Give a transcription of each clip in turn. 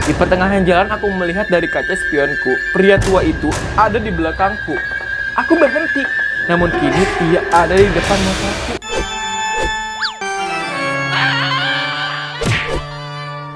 Di pertengahan jalan aku melihat dari kaca spionku, pria tua itu ada di belakangku. Aku berhenti, namun kini ia ada di depan mataku.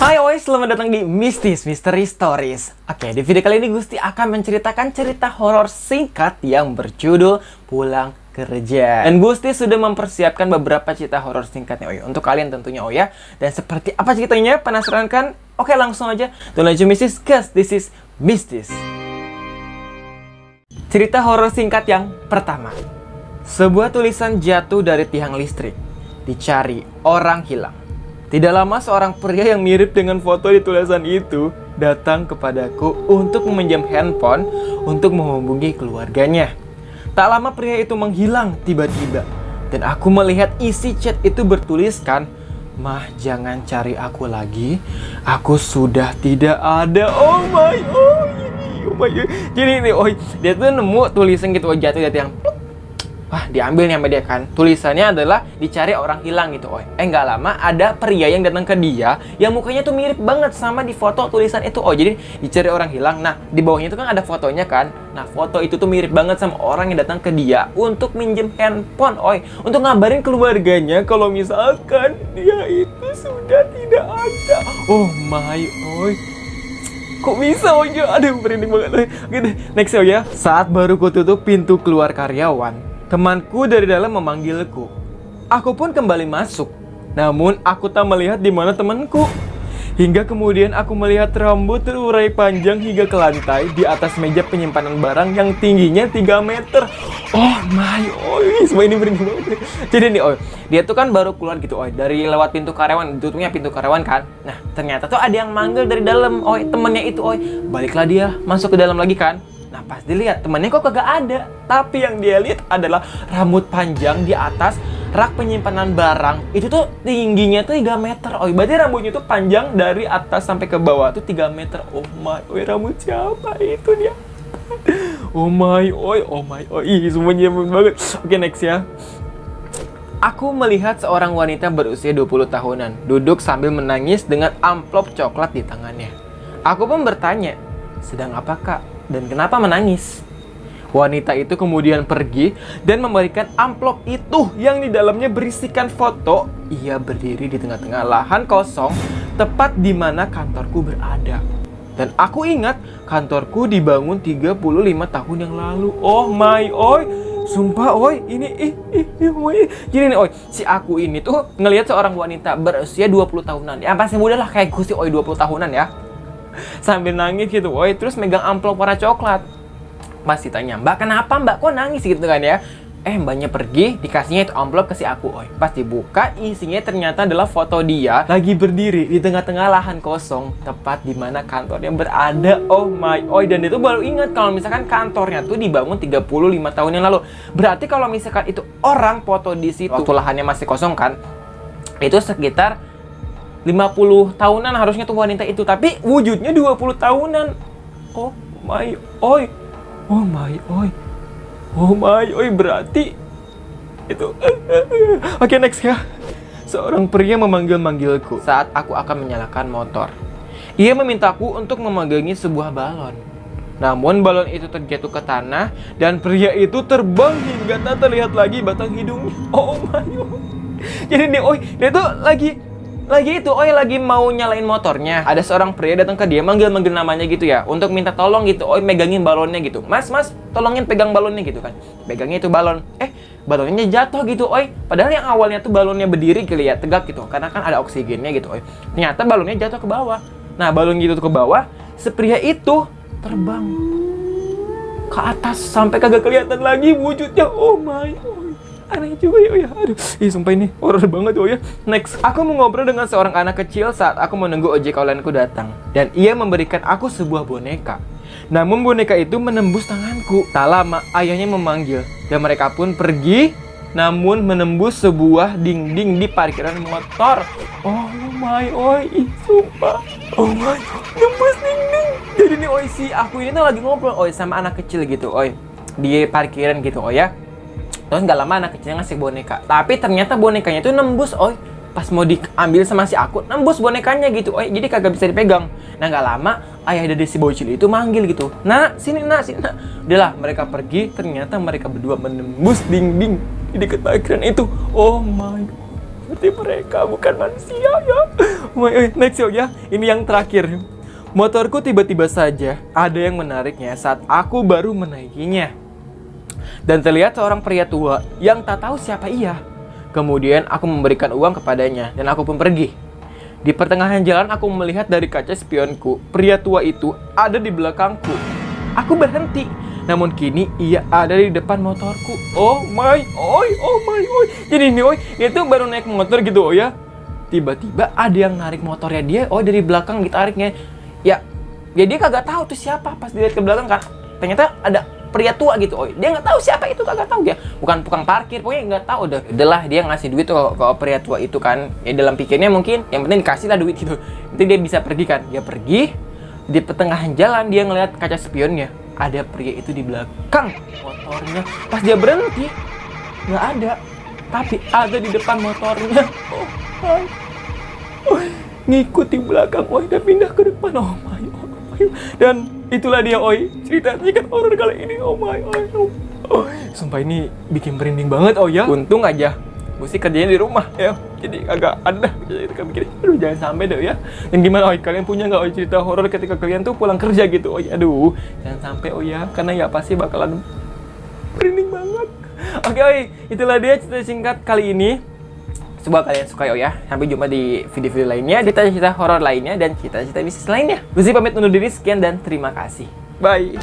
Hai oi, selamat datang di Mistis Mystery Stories. Oke, di video kali ini Gusti akan menceritakan cerita horor singkat yang berjudul Pulang Kerja. Dan Gusti sudah mempersiapkan beberapa cerita horor singkatnya untuk kalian tentunya ya. Dan seperti apa ceritanya? Penasaran kan? Oke, langsung aja. Don't let you miss this, cause this is Mistis. Cerita horor singkat yang pertama. Sebuah tulisan jatuh dari tiang listrik. Dicari orang hilang. Tidak lama seorang pria yang mirip dengan foto di tulisan itu datang kepadaku untuk meminjam handphone untuk menghubungi keluarganya. Tak lama pria itu menghilang tiba-tiba. Dan aku melihat isi chat itu bertuliskan, "Mah, jangan cari aku lagi. Aku sudah tidak ada." Oh my god. Jadi ini dia tuh nemu tulisan gitu jatuh dari yang wah, diambil nih sama dia kan. Tulisannya adalah dicari orang hilang gitu, nggak lama ada pria yang datang ke dia yang mukanya tuh mirip banget sama di foto tulisan itu. Jadi dicari orang hilang. Nah, di bawahnya itu kan ada fotonya kan. Nah, foto itu tuh mirip banget sama orang yang datang ke dia untuk minjem handphone, untuk ngabarin keluarganya kalau misalkan dia itu sudah tidak ada. Oh my, kok bisa aduh merinding banget. Oke deh, next ya. Saat baru ku tutup pintu keluar karyawan, temanku dari dalam memanggilku. Aku pun kembali masuk. Namun aku tak melihat di mana temanku. Hingga kemudian aku melihat rambut terurai panjang hingga ke lantai di atas meja penyimpanan barang yang tingginya 3 meter. Oh my, semua ini merinding banget. Jadi nih, dia tuh kan baru keluar gitu, dari lewat pintu karyawan, tutupnya pintu karyawan kan. Nah, ternyata tuh ada yang manggil dari dalam, temennya itu, baliklah dia masuk ke dalam lagi kan. Nah, pas dilihat temennya kok kagak ada. Tapi yang dia lihat adalah rambut panjang di atas rak penyimpanan barang. Itu tuh tingginya tuh 3 meter. Berarti rambutnya tuh panjang dari atas sampai ke bawah tuh 3 meter. Oh my, rambut siapa itu dia? Oh my, semuanya banget. Oke, next ya. Aku melihat seorang wanita berusia 20 tahunan duduk sambil menangis dengan amplop coklat di tangannya. Aku pun bertanya, "Sedang apa, Kak? Dan kenapa menangis?" Wanita itu kemudian pergi dan memberikan amplop itu yang di dalamnya berisikan foto. Ia berdiri di tengah-tengah lahan kosong tepat di mana kantorku berada. Dan aku ingat kantorku dibangun 35 tahun yang lalu. Oh my, sumpah, ini jadi nih, si aku ini tuh ngelihat seorang wanita berusia 20 tahunan. Ya pasti muda lah kayak gue sih, 20 tahunan ya. Sambil nangis gitu, terus megang amplop warna coklat. Masih tanya, "Mbak, kenapa Mbak kok nangis?" gitu kan ya. Mbaknya pergi, dikasihnya itu amplop ke si aku. Pas dibuka, isinya ternyata adalah foto dia lagi berdiri di tengah-tengah lahan kosong tepat di mana kantornya berada. Oh my, dan itu baru ingat kalau misalkan kantornya tuh dibangun 35 tahun yang lalu. Berarti kalau misalkan itu orang foto di situ waktu lahannya masih kosong kan, itu sekitar 50 tahunan harusnya tuh wanita itu, tapi wujudnya 20 tahunan. Oh my, berarti itu. Oke, next ya. Seorang pria memanggil-manggilku saat aku akan menyalakan motor. Ia memintaku untuk memegangi sebuah balon. Namun balon itu terjatuh ke tanah dan pria itu terbang hingga tak terlihat lagi batang hidungnya. Oh my god. Jadi nih, dia tuh lagi mau nyalain motornya. Ada seorang pria datang ke dia, manggil-manggil namanya gitu ya, untuk minta tolong gitu, megangin balonnya gitu. Mas, tolongin pegang balonnya gitu kan. Pegangnya itu balon. Balonnya jatuh gitu, Padahal yang awalnya tuh balonnya berdiri kelihatan tegak gitu, karena kan ada oksigennya gitu, Ternyata balonnya jatuh ke bawah. Nah, balon gitu ke bawah, si pria itu terbang ke atas sampai kagak kelihatan lagi wujudnya. Oh my, aneh juga ya. Aduh, sumpah ini horror banget ya. Next, aku mengobrol dengan seorang anak kecil saat aku menunggu ojek onlineku datang. Dan ia memberikan aku sebuah boneka. Namun boneka itu menembus tanganku. Tak lama, ayahnya memanggil. Dan mereka pun pergi, namun menembus sebuah dinding di parkiran motor. Oh my, sumpah. Oh my, nembus dinding. Jadi nih, si aku ini tuh lagi ngobrol, sama anak kecil gitu, di parkiran gitu, ya. Terus gak lama anak kecilnya ngasih boneka. Tapi ternyata bonekanya itu nembus, pas mau diambil sama si aku nembus bonekanya gitu, Oi. Jadi kagak bisa dipegang. Nah nggak lama ayah dari si bocil itu manggil gitu, nak sini nak sini nak. Udahlah mereka pergi, ternyata mereka berdua menembus dinding di dekat parkiran itu. Oh my god, berarti mereka bukan manusia ya. Oh my, next ya, ini yang terakhir. Motorku tiba-tiba saja ada yang menariknya saat aku baru menaikinya. Dan terlihat seorang pria tua yang tak tahu siapa ia. Kemudian aku memberikan uang kepadanya dan aku pun pergi. Di pertengahan jalan aku melihat dari kaca spionku, pria tua itu ada di belakangku. Aku berhenti, namun kini ia ada di depan motorku. Oh my, oi. Jadi ini oi, itu baru naik motor gitu oh ya. Tiba-tiba ada yang narik motornya dia, dari belakang ditariknya. Ya dia kagak tahu tuh siapa pas dilihat ke belakang kan. Ternyata ada pria tua gitu, dia nggak tahu siapa itu, kagak tahu dia, bukan tukang parkir, pokoknya nggak tahu. Udahlah dia ngasih duit tuh ke pria tua itu kan, ya dalam pikirnya mungkin yang penting dikasih lah duit gitu, nanti dia bisa pergi kan. Dia pergi, di pertengahan jalan dia ngeliat kaca spionnya, ada pria itu di belakang motornya. Pas dia berhenti, nggak ada, tapi ada di depan motornya. Ngikuti belakang, dan pindah ke depan. Oh my. Dan itulah dia cerita singkat horor kali ini. Oh my. Sumpah ini bikin merinding banget ya. Untung aja gue sih kerjanya di rumah ya, jadi agak ada jadi kan mikir, aduh jangan sampai deh ya. Dan gimana kalian punya nggak cerita horor ketika kalian tuh pulang kerja gitu aduh jangan sampai ya, karena ya pasti bakalan merinding banget. Oke itulah dia cerita singkat kali ini. Semoga kalian suka ya. Sampai jumpa di video-video lainnya, di cerita horor lainnya, dan cerita-cerita bisnis lainnya. Gue sih pamit undur diri, sekian dan terima kasih. Bye.